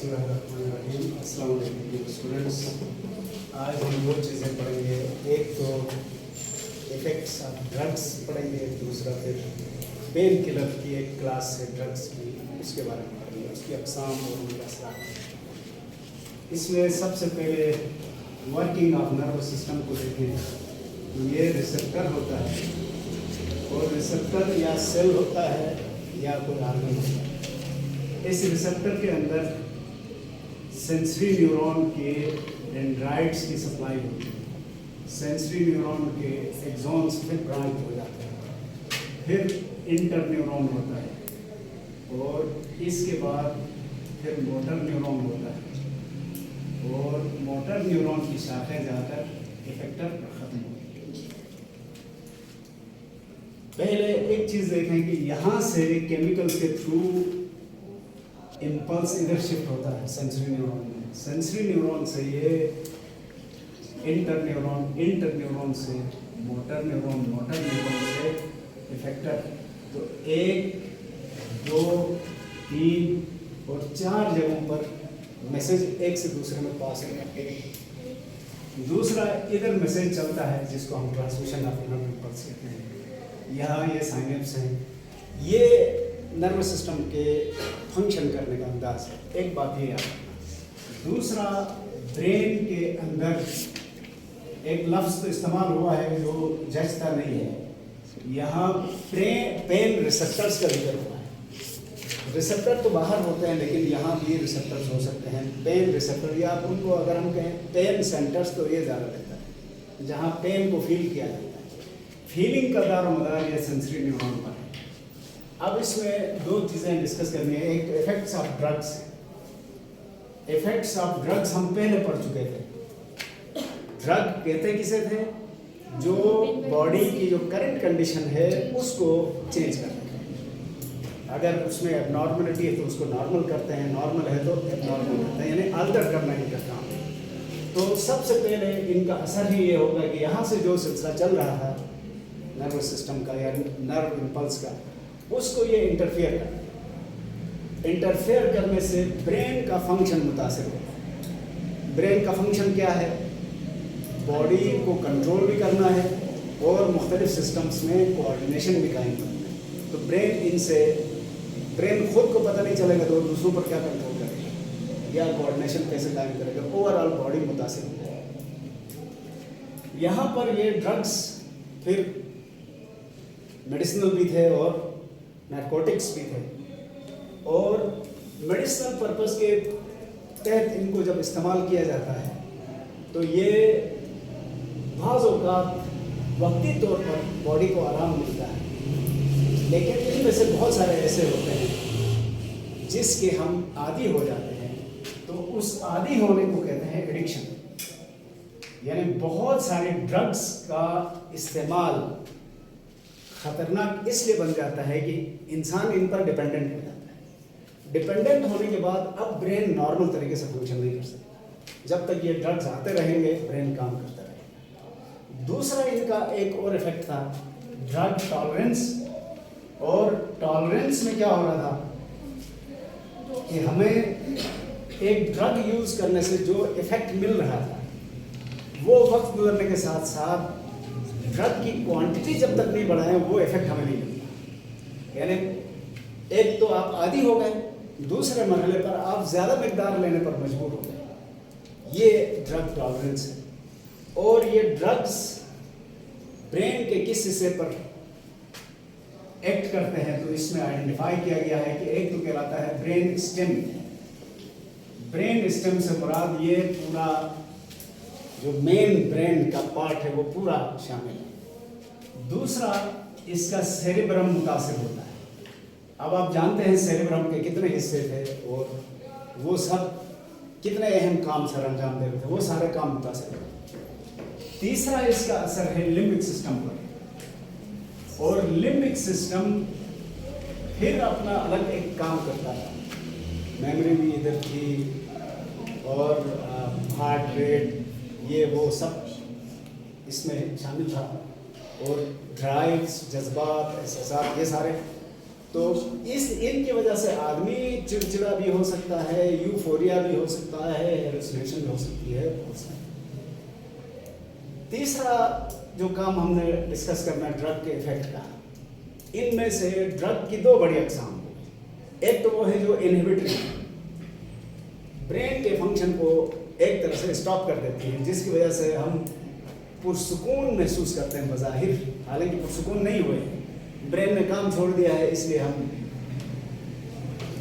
बिस्मिल्लाहिर्रहमानिर्रहीम। अस्सलाम वालेकुम स्टूडेंट्स। आज हम दो चीज़ें पढ़ेंगे, एक तो इफेक्ट्स ऑफ ड्रग्स पढ़ेंगे, दूसरा फिर पेन किलर की एक क्लास है ड्रग्स की, उसके बारे में पढ़ेंगे, उसकी अक़साम और उनके असरात। इसमें सबसे पहले वर्किंग ऑफ नर्वस सिस्टम को देखें। ये रिसेप्टर होता है और रिसेप्टर या सेल होता है या कोई ऑर्गन होता है। इस रिसेप्टर के अंदर सेंसरी न्यूरॉन के डेंड्राइट्स की सप्लाई होती है। सेंसरी न्यूरॉन के एक्सॉन्स फिर ब्रांच हो जाते हैं, फिर इंटर न्यूरॉन होता है और इसके बाद फिर मोटर न्यूरॉन होता है और मोटर न्यूरॉन की शाखें जाकर इफेक्टर पर ख़त्म होती है। पहले एक चीज़ देखें कि यहाँ से केमिकल्स के थ्रू इम्पल्स इधर शिफ्ट होता है सेंसरी न्यूरॉन में। सेंसरी न्यूरॉन से ये इंटर न्यूरॉन से मोटर न्यूरॉन से इफेक्टर। तो 1, 2, 3 और 4 जगहों पर मैसेज एक से दूसरे में पास करते हैं। दूसरा इधर मैसेज चलता है जिसको हम ट्रांसमिशन ऑफ इम्पल्स कहते हैं। यहाँ ये साइनेप्स हैं, ये नर्वस सिस्टम के फंक्शन करने का अंदाज है। एक बात ये याद रखना। दूसरा, ब्रेन के अंदर एक लफ्ज़ तो इस्तेमाल हुआ है जो जचता नहीं है। यहाँ पेन रिसेप्टर्स का जिक्र हुआ है। रिसेप्टर तो बाहर होते हैं लेकिन यहाँ भी रिसेप्टर्स हो सकते हैं। पेन रिसेप्टर या आप उनको अगर हम कहें पेन सेंटर्स तो ये ज़्यादा बेहतर है, जहाँ पेन को फील किया जाता है। फीलिंग का दारोमदार या सेंसरी न्यूरॉन पर है। अब इसमें दो चीज़ें डिस्कस करनी है। एक effects of drugs. Effects of drugs हम पहले पढ़ चुके थे। ड्रग कहते किसे थे? जो बॉडी की जो करंट कंडीशन है उसको चेंज करते हैं। अगर उसमें एबनॉर्मलिटी है तो उसको नॉर्मल करते हैं, नॉर्मल है तो एबनॉर्मल करते हैं, यानी अल्टर करना इनका काम है। तो सबसे पहले इनका असर ही ये होगा कि यहाँ से जो सिलसिला चल रहा है नर्वस सिस्टम का या नर्व इम्पल्स का, उसको ये इंटरफेयर करना। इंटरफेयर करने से ब्रेन का फंक्शन मुतासिर होता है। ब्रेन का फंक्शन क्या है? बॉडी को कंट्रोल भी करना है और मुख्तलिफ सिस्टम्स में कोऑर्डिनेशन भी कायम करना है। तो ब्रेन खुद को पता नहीं चलेगा तो दूसरों पर क्या कंट्रोल करेगा या कोऑर्डिनेशन कैसे कायम करेगा, ओवरऑल बॉडी मुतासिर होता है। यहाँ पर ये ड्रग्स फिर मेडिसिनल भी थे और नारकोटिक्स भी थे, और मेडिसिनल पर्पस के तहत इनको जब इस्तेमाल किया जाता है तो ये बाज़ औक़ात वक्ती तौर पर बॉडी को आराम मिलता है, लेकिन इनमें से बहुत सारे ऐसे होते हैं जिसके हम आदी हो जाते हैं। तो उस आदी होने को कहते हैं एडिक्शन। यानी बहुत सारे ड्रग्स का इस्तेमाल खतरनाक इसलिए बन जाता है कि इंसान इन पर डिपेंडेंट हो जाता है। डिपेंडेंट होने के बाद अब ब्रेन नॉर्मल तरीके से फंक्शन नहीं कर सकता। जब तक ये ड्रग्स आते रहेंगे ब्रेन काम करता रहेगा। दूसरा इनका एक और इफेक्ट था ड्रग टॉलरेंस। और टॉलरेंस में क्या हो रहा था कि हमें एक ड्रग यूज़ करने से जो इफेक्ट मिल रहा था वो वक्त गुजरने के साथ साथ ड्रग की क्वांटिटी जब तक नहीं बढ़ाएं वो इफेक्ट हमें नहीं मिलता। यानी एक तो आप आदी हो गए, दूसरे मरहले पर आप ज़्यादा मिकदार लेने पर मजबूर हो गए। ये ड्रग टॉलरेंस है। और ये ड्रग्स ब्रेन के किस हिस्से पर एक्ट करते हैं तो इसमें आइडेंटिफाई किया गया है कि एक तो कहलाता है ब्रेन स्टेम। ब्रेन स्टेम से मुराद ये पूरा जो मेन ब्रेन का पार्ट है वो पूरा शामिल है। दूसरा, इसका सेरेब्रम मुतासिर होता है। अब आप जानते हैं सेरेब्रम के कितने हिस्से थे और वो सब कितने अहम काम सर अंजाम दे रहे थे, वो सारे काम मुतासिर होते। तीसरा, इसका असर है लिम्बिक सिस्टम पर। और लिम्बिक सिस्टम फिर अपना अलग एक काम करता है। मेमोरी भी इधर थी और हार्ट रेट ये वो सब इसमें शामिल था, और ड्राइव्स, जज्बात, एहसास ये सारे। तो इनकी वजह से आदमी चिड़चिड़ा भी हो सकता है, यूफोरिया भी हो सकता है, हेलुसिनेशन भी हो सकती है, बहुत सारी। तीसरा जो काम हमने डिस्कस करना है ड्रग के इफेक्ट का, इनमें से ड्रग की दो बड़ी अकसाम हो। एक तो वो है जो इनहिबिटरी, ब्रेन के फंक्शन को एक तरह से स्टॉप कर देती है, जिसकी वजह से हम पुरसुकून महसूस करते हैं बज़ाहिर, हालांकि पुरसुकून नहीं हुए, ब्रेन ने काम छोड़ दिया है, इसलिए हम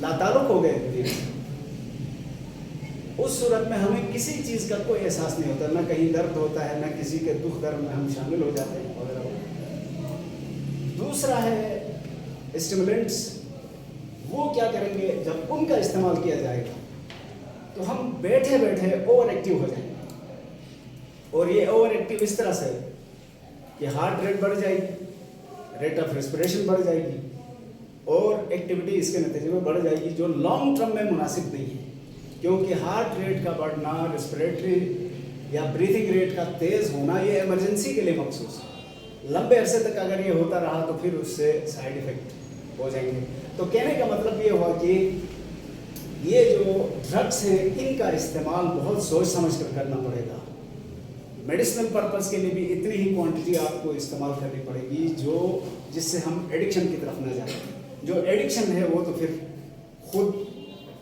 लातारुक हो गए। उस सूरत में हमें किसी चीज़ का कोई एहसास नहीं होता, ना कहीं दर्द होता है, ना किसी के दुख दर्द में हम शामिल हो जाते हैं वगैरह। दूसरा है स्टिमुलेंट्स, वो क्या करेंगे, जब उनका इस्तेमाल किया जाएगा तो हम बैठे बैठे ओवर एक्टिव हो जाएंगे, और ये ओवर एक्टिव इस तरह से कि हार्ट रेट बढ़ जाएगी, रेट ऑफ रेस्पिरेशन बढ़ जाएगी, और एक्टिविटी इसके नतीजे में बढ़ जाएगी, जो लॉन्ग टर्म में मुनासिब नहीं है, क्योंकि हार्ट रेट का बढ़ना, रेस्पिरेटरी या ब्रीथिंग रेट का तेज़ होना, ये इमरजेंसी के लिए मखसूस है। लंबे अरसे तक अगर ये होता रहा तो फिर उससे साइड इफ़ेक्ट हो जाएंगे। तो कहने का मतलब ये हुआ कि ये जो ड्रग्स हैं, इनका इस्तेमाल बहुत सोच समझ कर करना पड़ेगा। मेडिसिनल पर्पस के लिए भी इतनी ही क्वांटिटी आपको इस्तेमाल करनी पड़ेगी जिससे हम एडिक्शन की तरफ न जाए। जो एडिक्शन है वो तो फिर खुद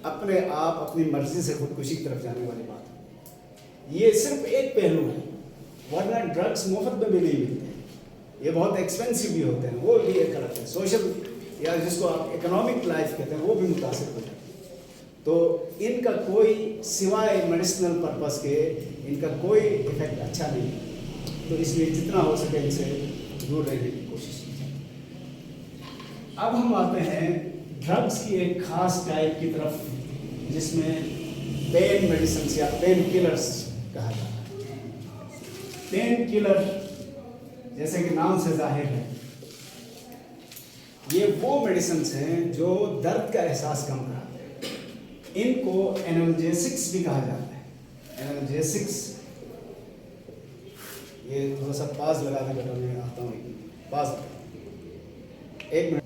अपने आप अपनी मर्जी से खुदकुशी की तरफ जाने वाली बात है। ये सिर्फ एक पहलू है, वरना ड्रग्स मुफ्त में भी नहीं मिलते, ये बहुत एक्सपेंसिव भी होते हैं, वो भी एक अलग है। सोशल या जिसको आप इकोनॉमिक लाइफ कहते हैं, वो भी मुतासिर हो जाए। तो इनका कोई सिवाय मेडिसिनल पर्पस के इनका कोई इफेक्ट अच्छा नहीं है, तो इसलिए जितना हो सके इनसे दूर रहने की कोशिश कीजिए। अब हम आते हैं ड्रग्स की एक खास टाइप की तरफ, जिसमें पेन मेडिसिन या पेन किलर्स कहा जाता है। पेन किलर जैसे कि नाम से जाहिर है, ये वो मेडिसिन हैं जो दर्द का एहसास कम कराते हैं। इनको एनाल्जेसिक्स भी कहा जाता है। एनाल्जेसिक्स, ये थोड़ा सा पास लगा के बेटा, मैं आता हूँ पास, एक मिनट।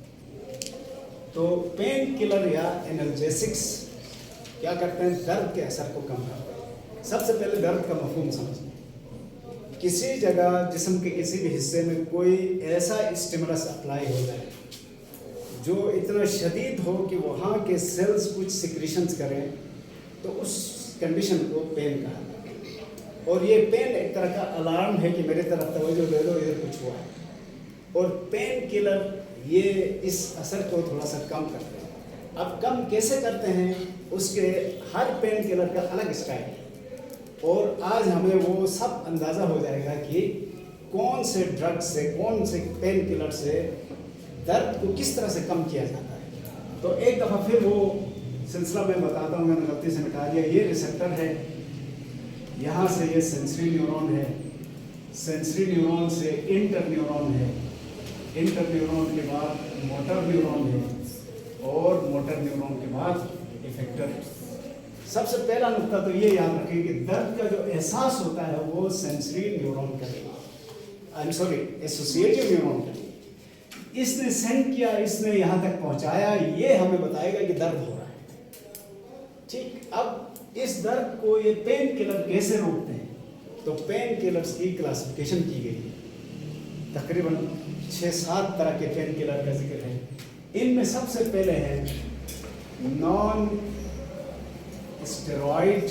तो पेन किलर या एनाल्जेसिक्स क्या करते हैं, दर्द के असर को कम करते हैं। सबसे पहले दर्द का मफहूम समझें। किसी जगह जिस्म के किसी भी हिस्से में कोई ऐसा स्टिमुलस अप्लाई हो जाए जो इतना शदीद हो कि वहाँ के सेल्स कुछ सिक्रीशंस करें, तो उस कंडीशन को पेन कहा जाता है। और ये पेन एक तरह का अलार्म है कि मेरे तरफ तवज्जो दे दो, इधर कुछ हुआ है। और पेन किलर ये इस असर को थोड़ा सा कम करते हैं। अब कम कैसे करते हैं, उसके हर पेन किलर का अलग स्टाइल है, और आज हमें वो सब अंदाज़ा हो जाएगा कि कौन से ड्रग से, कौन से पेन किलर से दर्द को किस तरह से कम किया जाता है। तो एक दफ़ा फिर वो सिलसिला मैं बताता हूँ, मैंने गलती से मिटा दिया। ये रिसेप्टर है, यहाँ से ये सेंसरी न्यूरॉन है, सेंसरी न्यूरॉन से इंटर न्यूरॉन है, इंटर न्यूरॉन के बाद मोटर न्यूरॉन है, और मोटर न्यूरॉन के बाद इफेक्टर है। सबसे पहला नुकता तो ये याद रखें कि दर्द का जो एहसास होता है वो सेंसरी न्यूरॉन करेगा, एसोसिएटिव न्यूरॉन करेगा। इसने सेंड किया, इसने यहाँ तक पहुँचाया, ये हमें बताएगा कि दर्द हो रहा है। ठीक, अब इस दर्द को ये पेन किलर कैसे रोकते हैं, तो पेन किलर्स की क्लासिफिकेशन की गई है। तकरीबन 6-7 तरह के पेन किलर का जिक्र है। इनमें सबसे पहले है नॉन स्टेरॉइड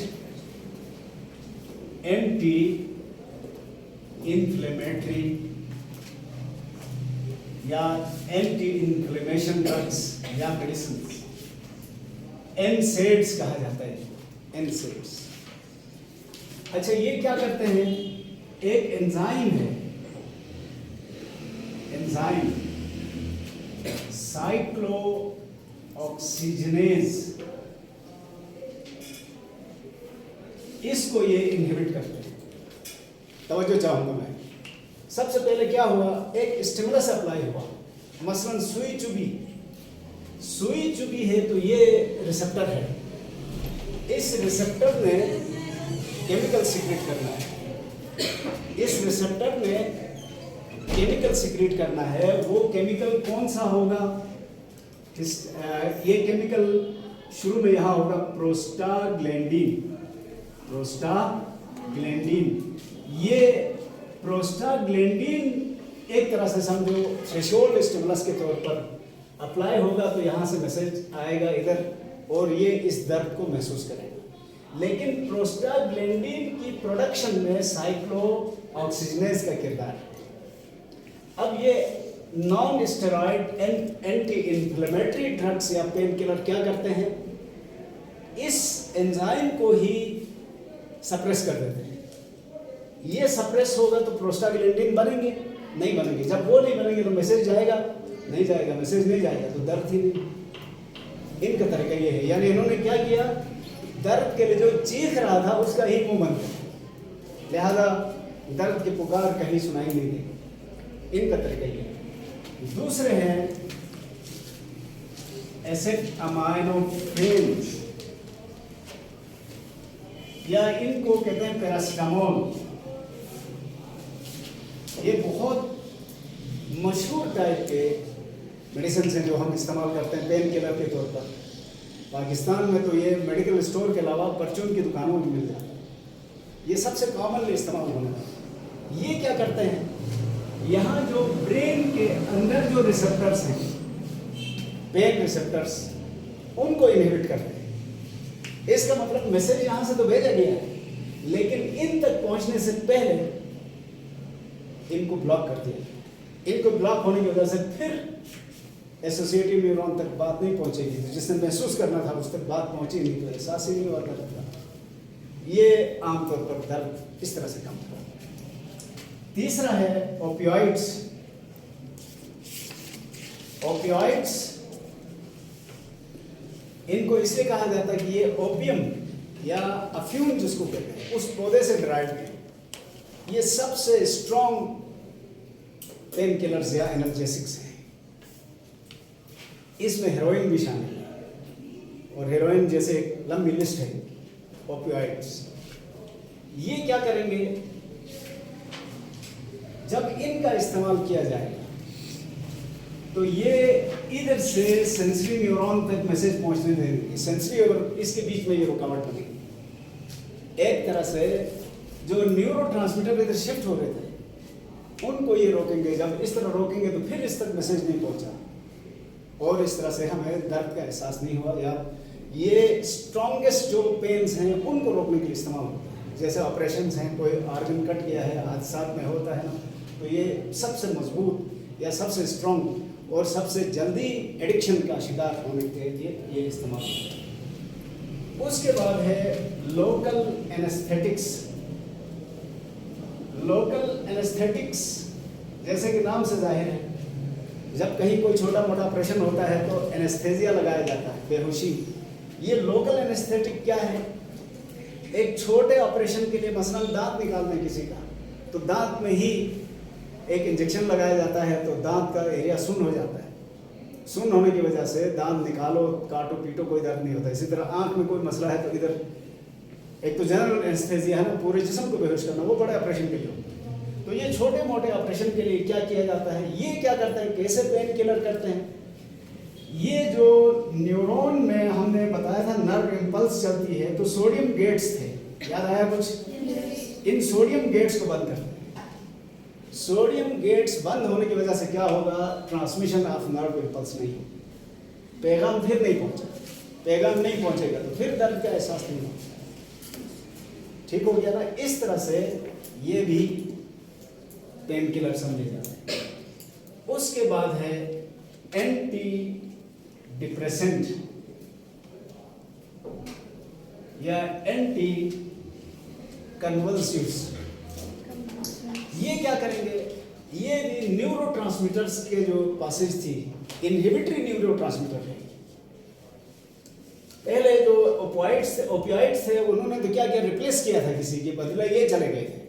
एंटी इन्फ्लेमेटरी या एंटी इन्फ्लेमेशन ड्रग्स या मेडिसिन, एनसेड्स कहा जाता है, एनसेड्स। अच्छा, ये क्या करते हैं, एक एंजाइम है, एंजाइम साइक्लो ऑक्सीजनेज, इसको ये इनहिबिट करते हैं। तवज्जो चाहूंगा मैं। सबसे पहले क्या हुआ, एक स्टिमुलस अप्लाई हुआ, मसलन सुई चुभी, सुई चुभी है तो ये रिसेप्टर है, इस रिसेप्टर ने केमिकल सीक्रेट करना है, इस रिसेप्टर ने केमिकल सीक्रेट करना है। वो केमिकल कौन सा होगा, ये केमिकल शुरू में यहाँ होगा प्रोस्टाग्लैंडिन। ये प्रोस्टाग्लैंडिन एक तरह से समझो थ्रेशोल्ड स्टिमुलस के तौर पर अप्लाई होगा, तो यहाँ से मैसेज आएगा इधर और ये इस दर्द को महसूस करेगा। लेकिन प्रोस्टाग्लैंडिन की प्रोडक्शन में साइक्लोऑक्सीजनेज का किरदार है। अब ये non steroid anti inflammatory drugs या पेन किलर क्या करते हैं, इस एंजाइम को ही सप्रेस कर देते हैं। ये सप्रेस होगा तो प्रोस्टाग्लैंडिन बनेंगे नहीं बनेंगे, जब वो नहीं बनेंगे तो मैसेज जाएगा नहीं जाएगा, मैसेज नहीं जाएगा तो दर्द ही नहीं। इनका तरीका ये है, यानी इन्होंने क्या किया, दर्द के लिए जो चीख रहा था उसका ही मुंह बंद कर, लिहाजा दर्द की पुकार कहीं सुनाई नहीं देगी। इनका तरीका ये है। दूसरे हैं एसिटामिनोफेन या इनको कहते हैं पैरासिटामोल। ये बहुत मशहूर टाइप के मेडिसिन हैं जो हम इस्तेमाल करते हैं पेन किलर के तौर पर। पाकिस्तान में तो ये मेडिकल स्टोर के अलावा परचून की दुकानों में मिल जाता है। ये सबसे कॉमनली इस्तेमाल होने वाला। ये क्या करते हैं, यहाँ जो ब्रेन के अंदर जो रिसेप्टर्स हैं, पेन रिसेप्टर्स, उनको इनहिबिट करते हैं। इसका मतलब मैसेज यहाँ से तो भेजा गया है, लेकिन इन तक पहुँचने से पहले इनको ब्लॉक कर दिया। इनको ब्लॉक होने की वजह से फिर एसोसिएटिव न्यूरॉन तक बात नहीं पहुंचेगी, तो जिसने महसूस करना था उस तक बात पहुंची नहीं, तो एहसास ही नहीं हुआ दर्द का। ये आमतौर पर दर्द इस तरह से काम करता है। तीसरा है ओपियोइड्स। ओपियोइड्स इनको इसलिए कहा जाता है कि ये ओपियम या अफ्यूम जिसको कहते हैं उस पौधे से ड्राइव है। ये सबसे स्ट्रॉन्ग पेन किलर्स या एनाल्जेसिक्स हैं। इसमें हेरोइन भी शामिल है और हेरोइन जैसे एक लंबी लिस्ट है ओपियोइड्स। ये क्या करेंगे, जब इनका इस्तेमाल किया जाएगा तो ये इधर से सेंसरी न्यूरॉन तक मैसेज पहुंचने देंगे। सेंसरी और इसके बीच में ये रुकावट बनेगी। एक तरह से जो न्यूरोट्रांसमीटर इधर शिफ्ट हो रहे थे उनको ये रोकेंगे। जब इस तरह रोकेंगे तो फिर इस तक मैसेज नहीं पहुंचा और इस तरह से हमें दर्द का एहसास नहीं हुआ। या ये स्ट्रॉन्गेस्ट जो पेन्स हैं उनको रोकने के लिए इस्तेमाल होता है। जैसे ऑपरेशंस हैं, कोई ऑर्गन कट गया है, हादसात में होता है ना, तो ये सबसे मजबूत या सबसे स्ट्रॉन्ग और सबसे जल्दी एडिक्शन का शिकार होने के लिए ये इस्तेमाल होता है। उसके बाद है लोकल एनेस्थेटिक्स। लोकल एनेस्थेटिक्स जैसे कि नाम से जाहिर है, जब कहीं कोई छोटा मोटा ऑपरेशन होता है तो एनेस्थेसिया लगाया जाता है, बेहोशी। ये लोकल एनेस्थेटिक क्या है, एक छोटे ऑपरेशन के लिए मसलन दांत निकालना किसी का, तो दांत में ही एक इंजेक्शन लगाया जाता है तो दांत का एरिया सुन्न हो जाता है। सुन्न होने की वजह से दांत निकालो, काटो पीटो, कोई दर्द नहीं होता। इसी तरह आंख में कोई मसला है तो इधर एक तो जनरल एनेस्थेसिया है ना, पूरे जिस्म को बेहोश करना, वो बड़े ऑपरेशन के लिए होता है। तो ये छोटे मोटे ऑपरेशन के लिए क्या किया जाता है, ये क्या करते हैं, कैसे पेन किलर करते हैं। ये जो न्यूरॉन में हमने बताया था नर्व इम्पल्स चलती है, तो सोडियम गेट्स थे, याद आया कुछ? इन सोडियम गेट्स को बंद करते हैं। सोडियम गेट्स बंद होने की वजह से क्या होगा, ट्रांसमिशन ऑफ नर्व इम्पल्स नहीं, पैगाम फिर नहीं पहुंचा। पैगाम नहीं पहुंचेगा तो फिर दर्द का एहसास नहीं होगा। ठीक हो गया ना। इस तरह से ये भी पेन किलर समझे जाते हैं। उसके बाद है एंटी डिप्रेसेंट या एंटी कन्वल्सिव्स। ये क्या करेंगे, ये भी न्यूरोट्रांसमीटर्स के जो पासेज थी, इनहिबिटरी न्यूरोट्रांसमीटर है। पहले जो ओपियोइड्स थे उन्होंने तो क्या किया, रिप्लेस किया था किसी के बदले, ये चले गए थे।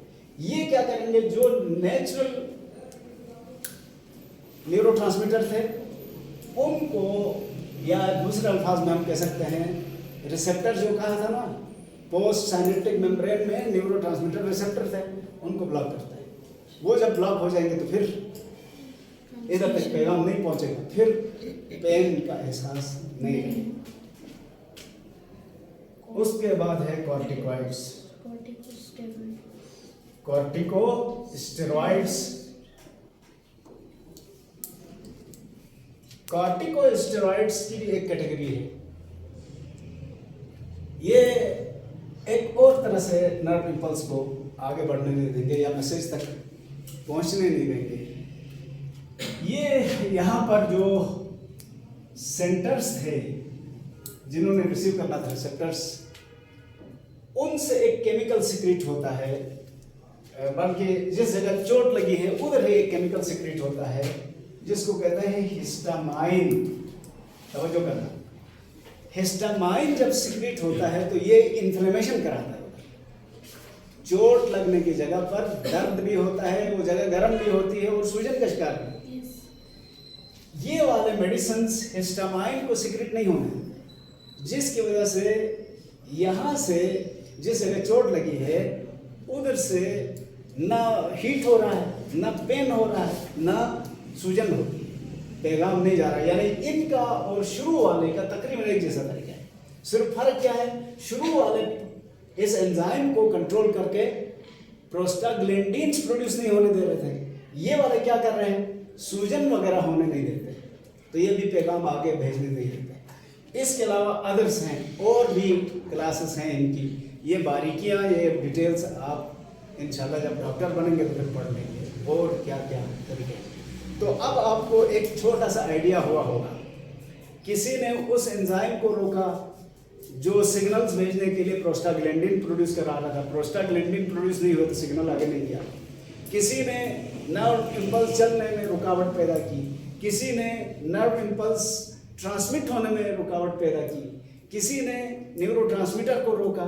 ये क्या करेंगे, जो नेचुरल न्यूरोट्रांसमीटर थे उनको, या दूसरे अल्फाज में हम कह सकते हैं रिसेप्टर, जो कहा था ना, पोस्ट साइनेप्टिक मेम्ब्रेन में न्यूरोट्रांसमीटर रिसेप्टर थे, उनको ब्लॉक करता है। वो जब ब्लॉक हो जाएंगे तो फिर इधर तक पैगाम नहीं पहुंचेगा, फिर पेन का एहसास नहीं रहेगा। उसके बाद है कॉर्टिकॉइड्स। कॉर्टिकोस्टेरॉइड्स। कॉर्टिकोस्टेरॉइड्स की भी एक कैटेगरी है। ये एक और तरह से नर्व इंपल्स को आगे बढ़ने नहीं देंगे या मैसेज तक पहुंचने नहीं देंगे। ये यहाँ पर जो सेंटर्स थे जिन्होंने रिसीव करना था, रिसेप्टर्स, उनसे एक केमिकल सिक्रीट होता है, बल्कि जिस जगह चोट लगी है उधर ही एक केमिकल सिक्रीट होता है जिसको कहते हैं हिस्टामाइन। तवज्जो करना, हिस्टामाइन जब सिक्रीट होता है तो ये इन्फ्लेमेशन कराता है। चोट लगने की जगह पर दर्द भी होता है, वो जगह गर्म भी होती है और सूजन का शिकार भी। ये वाले मेडिसिन हिस्टामाइन को सिक्रीट नहीं होने, जिसकी वजह से यहाँ से जिस जगह चोट लगी है उधर से ना हीट हो रहा है, ना पेन हो रहा है, ना सूजन होती है, पैगाम नहीं जा रहा है। यानी इनका और शुरू वाले का तकरीबन एक जैसा तरीका है। सिर्फ फर्क क्या है, शुरू वाले इस एंजाइम को कंट्रोल करके प्रोस्टाग्लैंडिन्स प्रोड्यूस नहीं होने दे रहे थे, ये वाले क्या कर रहे हैं, सूजन वगैरह होने नहीं देते, तो ये भी पैगाम आगे भेजने नहीं देते। इसके अलावा अदर्स हैं, और भी क्लासेस हैं इनकी, ये बारीकियां, ये डिटेल्स आप इंशाल्लाह जब डॉक्टर बनेंगे तो फिर पढ़ लेंगे और क्या क्या तरीके। तो अब आपको एक छोटा सा आइडिया हुआ होगा, किसी ने उस एंजाइम को रोका जो सिग्नल्स भेजने के लिए प्रोस्टाग्लैंडिन प्रोड्यूस करा रहा था। प्रोस्टाग्लैंडिन प्रोड्यूस नहीं हुआ तो सिग्नल आगे नहीं गया। किसी ने नर्व इम्पल्स चलने में रुकावट पैदा की, किसी ने नर्व इम्पल्स ट्रांसमिट होने में रुकावट पैदा की, किसी ने न्यूरोट्रांसमीटर को रोका,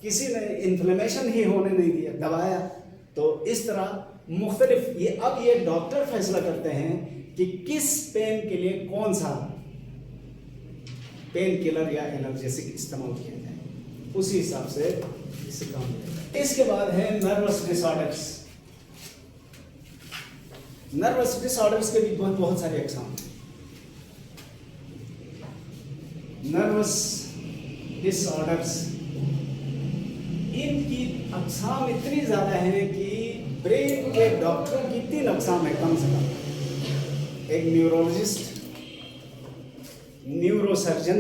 किसी ने इन्फ्लेमेशन ही होने नहीं दिया, दबाया। तो इस तरह मुख्तलिफ, ये अब ये डॉक्टर फैसला करते हैं कि किस पेन के लिए कौन सा पेन किलर या एनाल्जेसिक इस्तेमाल किया जाए, उसी हिसाब से इससे काम होता है। इसके बाद है नर्वस डिसऑर्डर्स। नर्वस डिसऑर्डर्स के भी बहुत सारे अक़साम हैं। नर्वस डिसऑर्डर्स, इनकी अक़साम इतनी ज़्यादा है कि ब्रेन के डॉक्टरों की 3 अक़साम है कम से कम। एक न्यूरोलॉजिस्ट, न्यूरोसर्जन,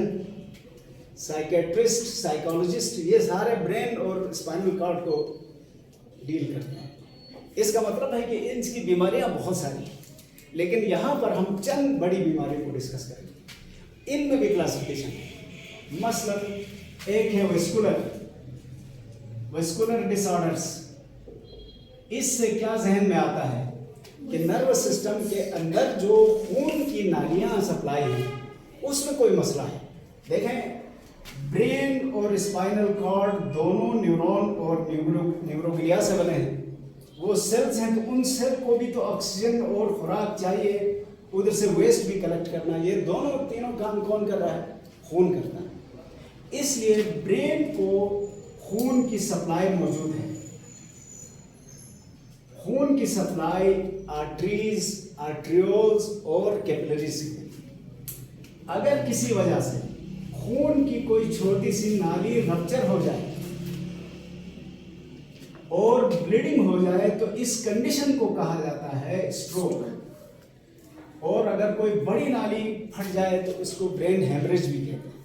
साइकेट्रिस्ट, साइकोलॉजिस्ट, ये सारे ब्रेन और स्पाइनल कॉर्ड को डील करते हैं। इसका मतलब है कि इनकी बीमारियां बहुत सारी हैं, लेकिन यहाँ पर हम चंद बड़ी बीमारियों को डिस्कस करेंगे। इनमें भी क्लासिफिकेशन है। मसलन एक है वेस्कुलर डिसऑर्डर्स। इससे क्या जहन में आता है कि नर्वस सिस्टम के अंदर जो खून की नालियां सप्लाई हैं उसमें कोई मसला है। देखें, ब्रेन और स्पाइनल कॉर्ड दोनों न्यूरॉन और न्यूरोग्लिया से बने हैं। वो सेल्स हैं, तो उन सेल को भी तो ऑक्सीजन और खुराक चाहिए, उधर से वेस्ट भी कलेक्ट करना। ये दोनों तीनों काम कौन कर रहा है, खून करता है। इसलिए ब्रेन को खून की सप्लाई मौजूद है। खून की सप्लाई आर्टरीज, आर्ट्रियोल्स और कैपिलरीज से। अगर किसी वजह से खून की कोई छोटी सी नाली रप्चर हो जाए और ब्लीडिंग हो जाए तो इस कंडीशन को कहा जाता है स्ट्रोक। और अगर कोई बड़ी नाली फट जाए तो इसको ब्रेन हेमरेज भी कहते हैं।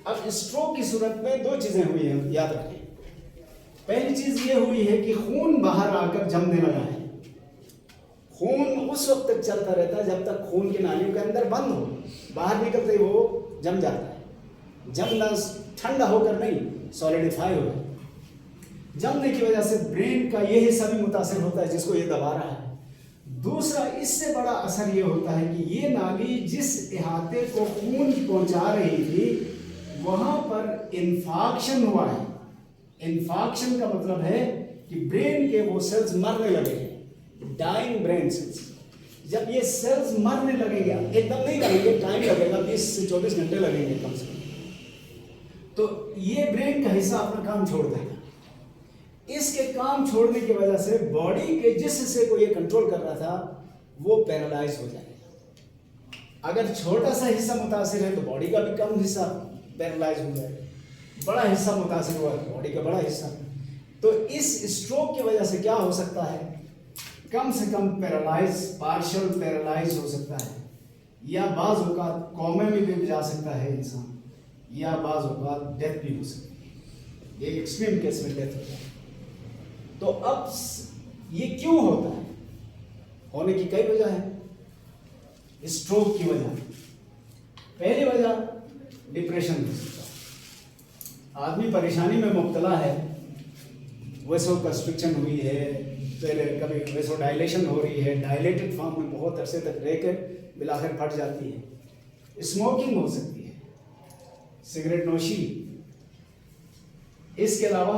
अब स्ट्रोक की सूरत में 2 चीजें हुई हैं, याद रखें। पहली चीज ये हुई है कि खून बाहर आकर जमने लगा है। खून उस वक्त तक चलता रहता है जब तक खून की नालियों के अंदर बंद हो, बाहर निकलते ही वो जम जाता है। जमना ठंडा होकर नहीं, सॉलिडिफाई हो जाए। जमने की वजह से ब्रेन का ये हिस्सा भी मुतासिर होता है जिसको ये दबा रहा है। दूसरा, इससे बड़ा असर ये होता है कि ये नाली जिस इहाते को खून पहुंचा रही थी वहां पर इन्फाक्शन हुआ है। इन्फाक्शन का मतलब है कि ब्रेन के वो सेल्स मरने लगे, डाइंग ब्रेन सेल्स। जब ये सेल्स मरने लगेगा, एकदम नहीं लगेंगे, टाइम लगेगा, 20 से 24 घंटे लगेंगे कम से कम, तो ये ब्रेन का हिस्सा अपना काम छोड़ देगा। इसके काम छोड़ने की वजह से बॉडी के जिस हिस्से को ये कंट्रोल कर रहा था वो पैरालाइज हो जाएगा। अगर छोटा सा हिस्सा मुतासिर है तो बॉडी का भी कम हिस्सा पैरालाइज हो जाएगा, बड़ा हिस्सा मुतासिर हुआ तो बॉडी का बड़ा हिस्सा। तो इस स्ट्रोक की वजह से क्या हो सकता है, कम से कम पैरालाइज, पार्शियल पैरालाइज हो सकता है, या बाज़ औक़ात कोमे में भी जा सकता है इंसान, या बाज़ औक़ात डेथ भी हो सकती है। एक एक्सट्रीम केस में डेथ होता है। तो अब ये क्यों होता है? होने की कई वजह है। स्ट्रोक की वजह, पहली वजह डिप्रेशन हो सकता है। आदमी परेशानी में मुब्तला है, वेसो कंस्ट्रिक्शन हुई है, पहले कभी वेसो डायलेशन हो रही है, डायलेटेड फॉर्म में बहुत अरसे तक रहकर बिलाखिर फट जाती है। स्मोकिंग हो सकती है, सिगरेट नोशी, इसके अलावा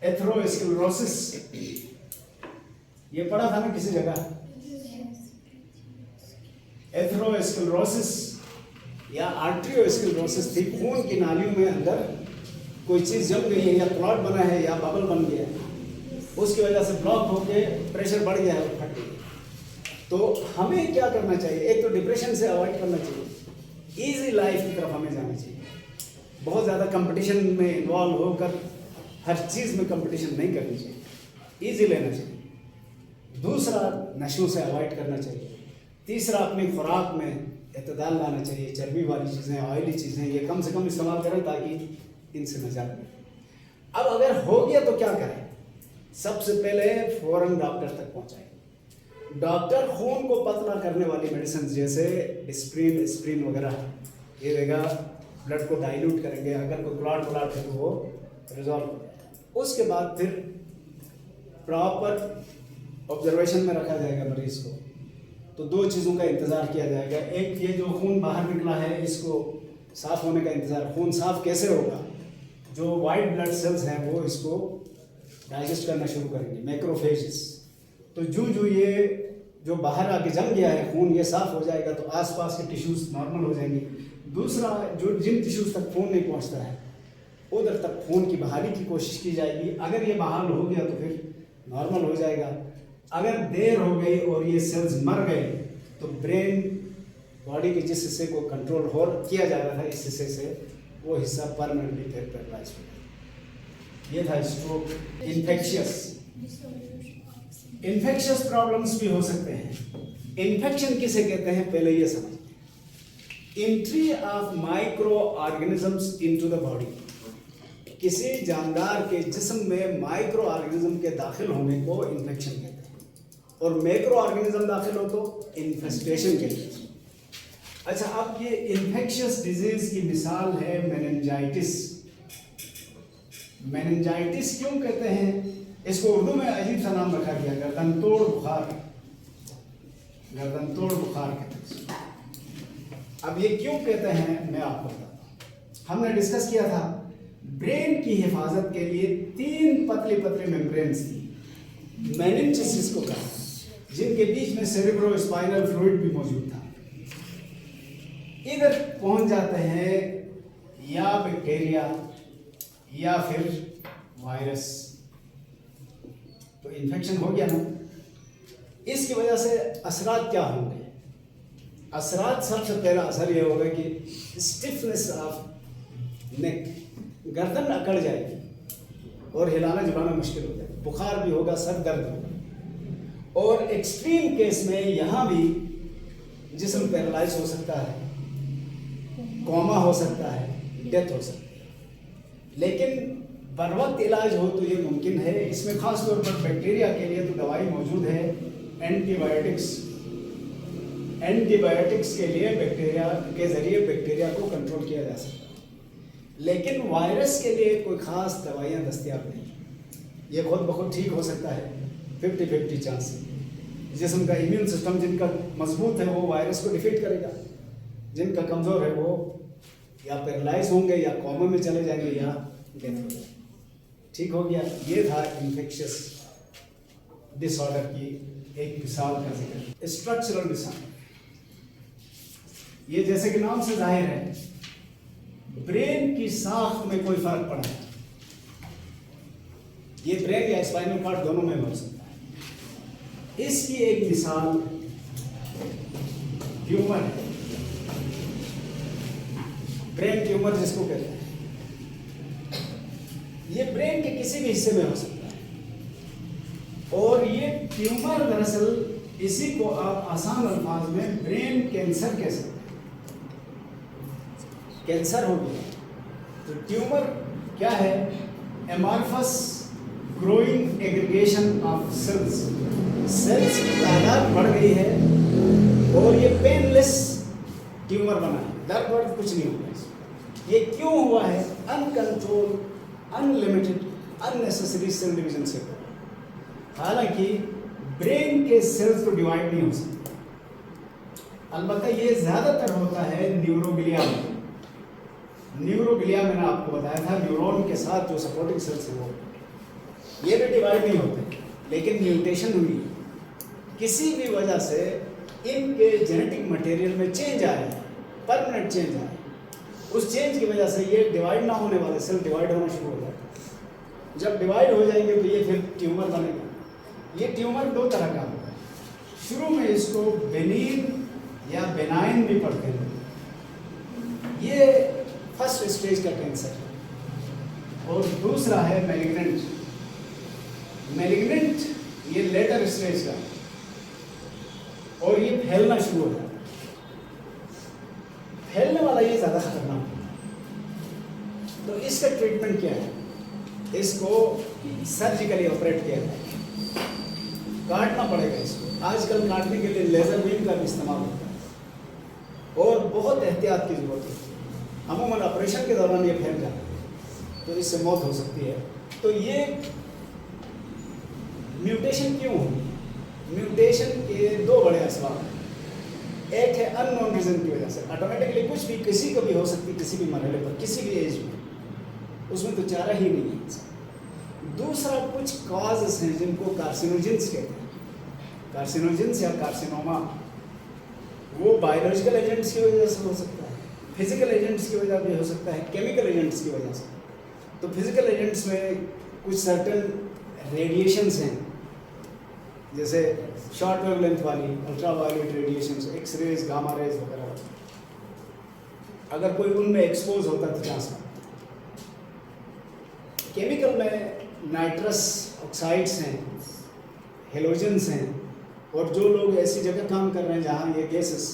एथेरोस्क्लेरोसिस, ये पढ़ा था ना किसी जगह, एथेरोस्क्लेरोसिस या आर्टरियोस्क्लेरोसिस थी, खून की नालियों में अंदर कोई चीज़ जम गई है, या क्लॉट बना है, या बबल बन गया है, उसकी वजह से ब्लॉक होके प्रेशर बढ़ गया है और फट गई। तो हमें क्या करना चाहिए? एक तो डिप्रेशन से अवॉइड करना चाहिए, इजी लाइफ की तरफ हमें जाना चाहिए, बहुत ज़्यादा कंपटीशन में इन्वॉल्व होकर हर चीज़ में कंपटीशन नहीं करनी चाहिए, इजी लेना चाहिए। दूसरा, नशों से अवॉइड करना चाहिए। तीसरा, अपनी खुराक में एतदाल लाना चाहिए, चर्बी वाली चीज़ें, ऑयली चीज़ें ये कम से कम इस्तेमाल करें ताकि इनसे निजात मिले। अब अगर हो गया तो क्या करें? सबसे पहले फ़ौरन डॉक्टर तक पहुंचाएं। डॉक्टर खून को पतला करने वाली मेडिसिन जैसे डिस्प्रिन, एस्प्रिन वगैरह ये देगा, ब्लड को डाइल्यूट करेंगे, अगर कोई क्लॉट व्लॉट है तो वो रिजॉल्व हो जाएगा। उसके बाद फिर प्रॉपर ऑब्जर्वेशन में रखा जाएगा मरीज़ को। तो दो चीज़ों का इंतज़ार किया जाएगा, एक ये जो खून बाहर निकला है इसको साफ़ होने का इंतज़ार। खून साफ़ कैसे होगा? जो वाइट ब्लड सेल्स हैं वो इसको डाइजेस्ट करना शुरू करेंगे, मैक्रोफेजेस। तो जो ये जो बाहर आके जम गया है खून, ये साफ़ हो जाएगा तो आसपास के टिश्यूज़ नॉर्मल हो जाएंगे। दूसरा, जो जिन टिश्यूज़ तक खून नहीं पहुंचता है उधर तक खून की बहाली की कोशिश की जाएगी। अगर ये बहाल हो गया तो फिर नॉर्मल हो जाएगा। अगर देर हो गई और ये सेल्स मर गए तो ब्रेन, बॉडी के जिस हिस्से को कंट्रोल हो किया जा रहा था इस हिस्से से, वो हिस्सा परमानेंटली फिर पैरालाइज हो गया। ये था स्ट्रोक। इन्फेक्शियस प्रॉब्लम्स भी हो सकते हैं। इन्फेक्शन किसे कहते हैं पहले ये समझते हैं। Entry of micro organisms into the body, किसी जानदार के जिस्म में माइक्रो ऑर्गेनिज्म के दाखिल होने को इन्फेक्शन कहते हैं, और मैक्रो ऑर्गेनिज्म दाखिल हो तो इन्फेस्टेशन कहते हैं। अच्छा, अब ये इन्फेक्शियस डिजीज की मिसाल है मेनिंजाइटिस। मेनिंजाइटिस क्यों कहते हैं? इसको उर्दू में अजीब सा नाम रखा गया, गर्दन तोड़ बुखार, गर्दन तोड़ बुखार कहते हैं। अब ये क्यों कहते हैं मैं आपको बताता हूँ। हमने डिस्कस किया था ब्रेन की हिफाजत के लिए 3 पतली पतली मेम्ब्रेन्स थी, मेनिंजेस जिसको कहा, जिनके बीच में सेरेब्रो स्पाइनल फ्लूइड भी मौजूद था। इधर पहुंच जाते हैं या बैक्टीरिया या फिर वायरस, तो इन्फेक्शन हो गया ना। इसकी वजह से असरात क्या होंगे? असरात, सबसे पहला असर ये होगा कि स्टिफनेस ऑफ नेक, गर्दन अकड़ जाएगी और हिलाना जुबाना मुश्किल हो जाएगा, बुखार भी होगा, सर दर्द होगा, और एक्सट्रीम केस में यहाँ भी जिस्म पैरालाइज हो सकता है, कोमा हो सकता है, डेथ हो सकती है। लेकिन बर वक्त इलाज हो तो ये मुमकिन है। इसमें ख़ास तौर पर बैक्टीरिया के लिए तो दवाई मौजूद है, एंटीबायोटिक्स। एंटीबायोटिक्स के लिए बैक्टीरिया के ज़रिए बैक्टीरिया को कंट्रोल किया जा सकता है, लेकिन वायरस के लिए कोई ख़ास दवाइयाँ दस्तयाब नहीं। ये खुद ब खुद ठीक हो सकता है, 50-50 चांस। जिस्म का इम्यून सिस्टम जिनका मजबूत है वो वायरस को डिफीट करेगा, जिनका कमज़ोर है वो या पैरालाइज होंगे या कोमा में चले जाएंगे या डेथ हो जाएगी। ठीक हो गया। ये था इन्फेक्शियस डिसऑर्डर की एक मिसाल का जिक्र। स्ट्रक्चरल डिसऑर्डर, ये जैसे कि नाम से जाहिर है, ब्रेन की साख में कोई फर्क पड़ा है। ये ब्रेन या स्पाइनल कॉर्ड दोनों में हो सकता है। इसकी एक मिसाल ट्यूमर है, ब्रेन ट्यूमर जिसको कहते हैं, ये ब्रेन के किसी भी हिस्से में हो सकता है। और ये ट्यूमर दरअसल इसी को आप आसान अल्फाज में ब्रेन कैंसर कह सकते हैं। कैंसर हो गया तो ट्यूमर क्या है? Amorphous growing aggregation of cells, cells की तादाद बढ़ गई है और ये पेनलेस ट्यूमर बना है, दर्द वर्द कुछ नहीं हुआ इसमें। ये क्यों हुआ है? Uncontrol, unlimited, unnecessary cell division से। हालांकि ब्रेन के सेल्स तो डिवाइड नहीं हो सकते, अलबत्ता ये ज़्यादातर होता है न्यूरोग्लिया में। न्यूरोग्लिया मैंने आपको बताया था, न्यूरॉन के साथ जो सपोर्टिंग सेल्स हैं वो ये भी डिवाइड नहीं होते, लेकिन म्यूटेशन हुई किसी भी वजह से, इनके जेनेटिक मटेरियल में चेंज आया, परमानेंट चेंज आया, उस चेंज की वजह से ये डिवाइड ना होने वाले सेल डिवाइड होना शुरू हो जाए। जब डिवाइड हो जाएंगे तो ये फिर ट्यूमर बनेगा। ये ट्यूमर दो तरह का होगा, शुरू में इसको बेनिन या बेनाइन भी पढ़ते हैं, ये फर्स्ट स्टेज का कैंसर है। और दूसरा है मैलिग्नेंट। मैलिग्नेंट ये लेटर स्टेज का, और ये फैलना शुरू हो जाता है। फैलने वाला ये ज़्यादा खतरनाक है। तो इसका ट्रीटमेंट क्या है? इसको सर्जिकली ऑपरेट किया जाए, काटना पड़ेगा इसको। आजकल काटने के लिए लेज़र बीम का भी इस्तेमाल होता है और बहुत एहतियात की ज़रूरत होती है। अमूमन ऑपरेशन के दौरान ये फैल जाता है तो इससे मौत हो सकती है। तो ये म्यूटेशन क्यों होगी? म्यूटेशन के दो बड़े असबाब हैं। एक है अननोन रीजन की वजह से, ऑटोमेटिकली कुछ भी किसी को भी हो सकती, किसी भी मरहले पर, किसी भी एज में, उसमें तो चारा ही नहीं है। दूसरा कुछ कॉजेस हैं जिनको कार्सिनोजेंस कहते हैं। कार्सिनोजेंस या कार्सिनोमा वो बायोलॉजिकल एजेंट्स की वजह से हो सकता है, फिजिकल एजेंट्स की वजह भी हो सकता है, केमिकल एजेंट्स की वजह से। तो फिजिकल एजेंट्स में कुछ सर्टन रेडिएशंस हैं, जैसे शॉर्ट वेवलेंथ वाली, ultra violet radiations, X rays, gamma rays वगैरह, अगर कोई उनमें एक्सपोज होता है तो चांस है। केमिकल में नाइट्रस ऑक्साइड्स हैं, हेलोजेंस हैं, और जो लोग ऐसी जगह काम कर रहे हैं जहाँ ये गैसेस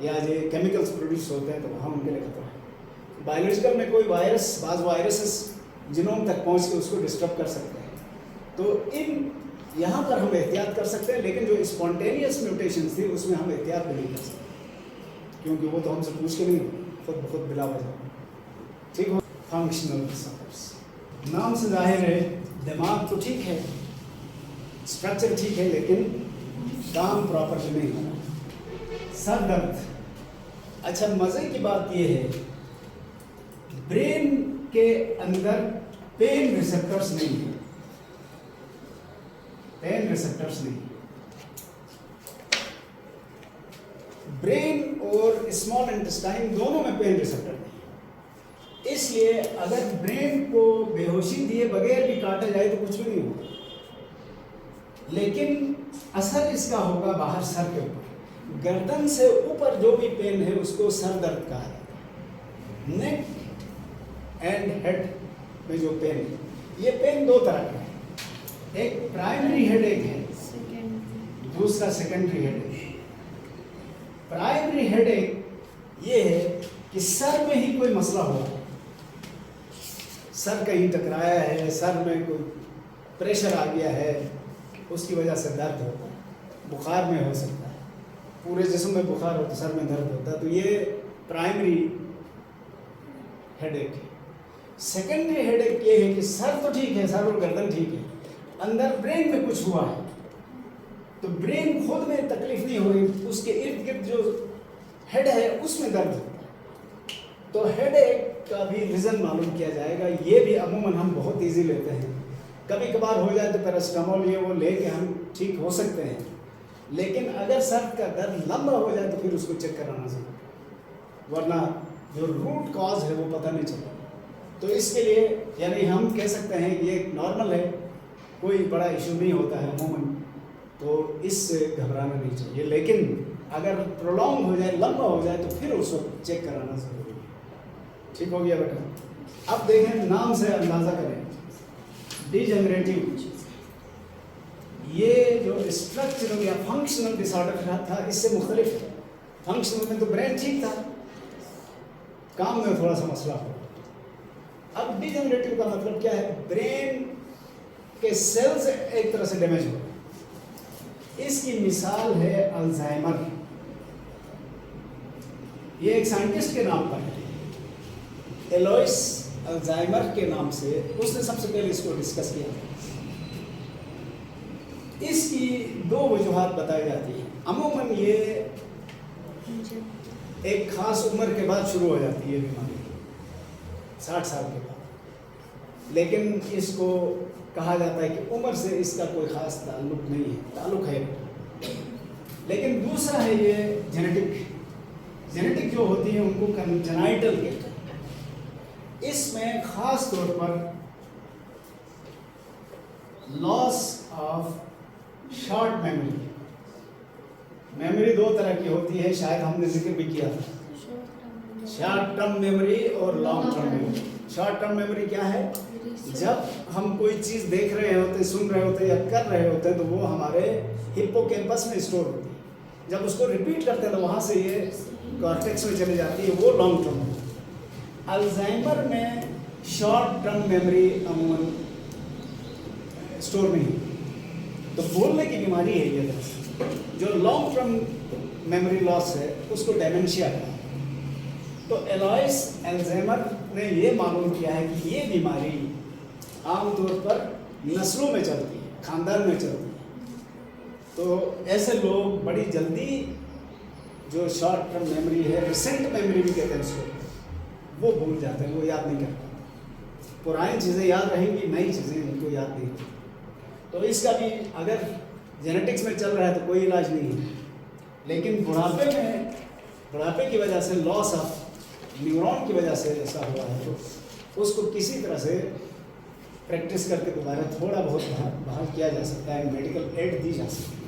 या ये केमिकल्स प्रोड्यूस होते हैं तो वहाँ उनके लिए खतरा है। बायोलॉजिकल में कोई वायरस, बाज़ वायरसेस जिनोम तक पहुँच के उसको डिस्टर्ब कर सकते हैं। तो इन यहाँ पर हम एहतियात कर सकते हैं, लेकिन जो स्पॉन्टेनियस म्यूटेशंस थी उसमें हम एहतियात नहीं कर सकते, क्योंकि वो तो हमसे पूछ के नहीं खुद ब खुद बिला वजह ठीक हो। फंक्शनल डिसऑर्डर्स, नाम से जाहिर है दिमाग तो ठीक है, स्ट्रक्चर ठीक है, लेकिन काम प्रॉपरली नहीं हो रहा। सर दर्द, अच्छा मज़े की बात यह है ब्रेन के अंदर पेन रिसेप्टर्स नहीं है, पेन रिसेप्टर्स नहीं। ब्रेन और स्मॉल इंटेस्टाइन दोनों में पेन रिसेप्टर नहीं, इसलिए अगर ब्रेन को बेहोशी दिए बगैर भी काटा जाए तो कुछ भी नहीं होगा, लेकिन असर इसका होगा बाहर सर के ऊपर। गर्दन से ऊपर जो भी पेन है उसको सर दर्द कहा जाता है। नेक एंड हेड में जो पेन है, ये पेन दो तरह का है, एक प्राइमरी हेडेक है, दूसरा सेकेंडरी हेडेक। प्राइमरी हेडेक ये है कि सर में ही कोई मसला हुआ, सर कहीं टकराया है, सर में कोई प्रेशर आ गया है, उसकी वजह से दर्द होता है। बुखार में हो सकता है, पूरे जिस्म में बुखार हो तो सर में दर्द होता है, तो ये प्राइमरी हेडेक है। सेकेंडरी हेडेक ये है कि सर तो ठीक है, सर और गर्दन ठीक है, अंदर ब्रेन में कुछ हुआ है, तो ब्रेन खुद में तकलीफ नहीं हो रही, उसके इर्द गिर्द जो हेड है उसमें दर्द होता है। तो हेडेक का भी रीज़न मालूम किया जाएगा। ये भी अमूमन हम बहुत इजी लेते हैं, कभी कभार हो जाए तो पैरास्टामोल ये वो लेके हम ठीक हो सकते हैं, लेकिन अगर सर का दर्द लंबा हो जाए तो फिर उसको चेक कराना चाहिए, वरना जो रूट कॉज है वो पता नहीं चलता। तो इसके लिए यानी हम कह सकते हैं कि ये नॉर्मल है, कोई बड़ा इशू नहीं होता है अमूमन, तो इससे घबराना नहीं चाहिए। लेकिन अगर प्रोलॉन्ग हो जाए, लंबा हो जाए, तो फिर उसको चेक कराना जरूरी है। ठीक हो गया बेटा। अब देखें, नाम से अंदाजा करें, डिजेनरेटिव, ये जो स्ट्रक्चरल या फंक्शनल डिसऑर्डर था इससे मुख्तलिफ है। फंक्शनल में तो ब्रेन ठीक था, काम में थोड़ा सा मसला हो। अब डिजेनरेटिव का मतलब क्या है? ब्रेन के सेल्स एक तरह से डैमेज हो। इसकी मिसाल है अल्जाइमर। ये एक साइंटिस्ट के नाम पर है, एलोइस अल्जाइमर के नाम से, उसने सबसे पहले इसको डिस्कस किया था। इसकी दो वजूहात बताई जाती हैं। अमूमन ये एक खास उम्र के बाद शुरू हो जाती है बीमारी, 60 साल के बाद। लेकिन इसको कहा जाता है कि उम्र से इसका कोई ख़ास ताल्लुक नहीं है, ताल्लुक है। लेकिन दूसरा है ये जेनेटिक जो होती है उनको कंजेनाइटल कहते हैं। इसमें ख़ास तौर पर लॉस ऑफ शॉर्ट मेमोरी दो तरह की होती है, शायद हमने जिक्र भी किया था, शॉर्ट टर्म मेमोरी और long term memory. Short term memory क्या है? जब हम कोई चीज़ देख रहे होते, सुन रहे होते या कर रहे होते हैं तो वो हमारे हिप्पोकैम्पस में स्टोर होती है। जब उसको रिपीट करते हैं तो वहाँ से ये कॉर्टेक्स में चली जाती है, वो लॉन्ग टर्म है। अल्जाइमर में शॉर्ट टर्म मेमोरी अमूमन स्टोर नहीं, तो बोलने की बीमारी है ये दरअसल। जो लॉन्ग टर्म मेमोरी लॉस है उसको डेमेंशिया कहते हैं। तो एलोइस अल्जाइमर ने ये मालूम किया है कि ये बीमारी आमतौर पर नस्लों में चलती है, खानदान में चलती है। तो ऐसे लोग बड़ी जल्दी जो शॉर्ट टर्म मेमोरी है, रिसेंट मेमोरी भी कहते हैं उसको, वो भूल जाते हैं, वो याद नहीं कर पाते। पुरानी चीज़ें याद रहेंगी, नई चीज़ें उनको याद नहीं होती। तो इसका भी अगर जेनेटिक्स में चल रहा है तो कोई इलाज नहीं है। लेकिन बुढ़ापे की वजह से, लॉस ऑफ न्यूरॉन की वजह से ऐसा हुआ है, तो उसको किसी तरह से प्रैक्टिस करके दोबारा थोड़ा बहुत बहाल किया जा सकता है, मेडिकल एड दी जा सकती है।